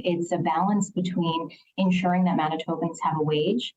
It's a balance between ensuring that Manitobans have a wage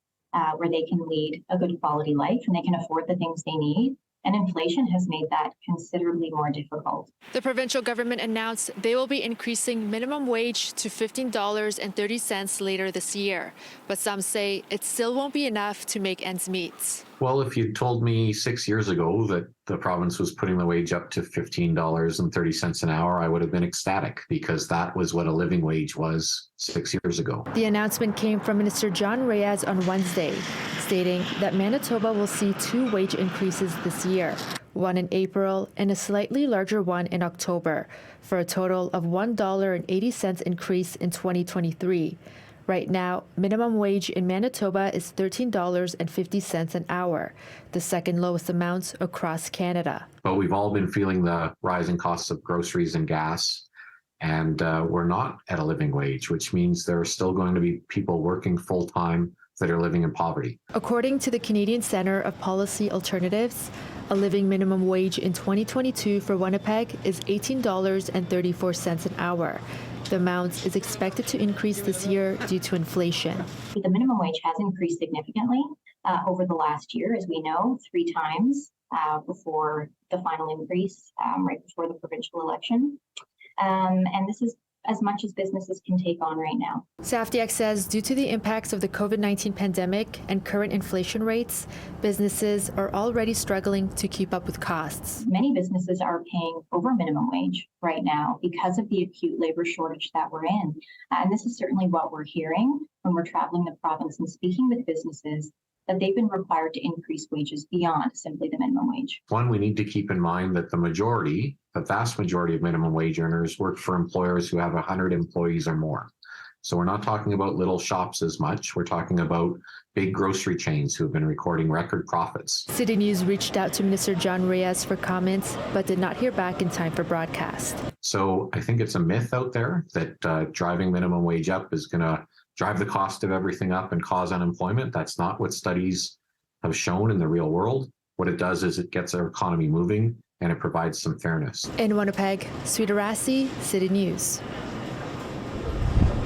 where they can lead a good quality life and they can afford the things they need. And inflation has made that considerably more difficult. The provincial government announced they will be increasing minimum wage to $15.30 later this year. But some say it still won't be enough to make ends meet. Well, if you told me 6 years ago that the province was putting the wage up to $15.30 an hour, I would have been ecstatic because that was what a living wage was 6 years ago. The announcement came from Minister John Reyes on Wednesday, stating that Manitoba will see 2 wage increases this year, one in April and a slightly larger one in October, for a total of $1.80 increase in 2023. Right now, minimum wage in Manitoba is $13.50 an hour, the second lowest amount across Canada. But we've all been feeling the rising costs of groceries and gas, and we're not at a living wage, which means there are still going to be people working full-time that are living in poverty. According to the Canadian Centre of Policy Alternatives, a living minimum wage in 2022 for Winnipeg is $18.34 an hour. The amount is expected to increase this year due to inflation. The minimum wage has increased significantly over the last year, as we know, 3 times before the final increase, right before the provincial election. And this is as much as businesses can take on right now. Saftiak says due to the impacts of the COVID-19 pandemic and current inflation rates, businesses are already struggling to keep up with costs. Many businesses are paying over minimum wage right now because of the acute labor shortage that we're in. And this is certainly what we're hearing when we're traveling the province and speaking with businesses, that they've been required to increase wages beyond simply the minimum wage. One, we need to keep in mind that the vast majority of minimum wage earners work for employers who have 100 employees or more. So we're not talking about little shops as much. We're talking about big grocery chains who have been recording record profits. City News reached out to Minister John Reyes for comments, but did not hear back in time for broadcast. So I think it's a myth out there that driving minimum wage up is going to drive the cost of everything up and cause unemployment. That's not what studies have shown in the real world. What it does is it gets our economy moving and it provides some fairness. In Winnipeg, Sweet Arasi, City News.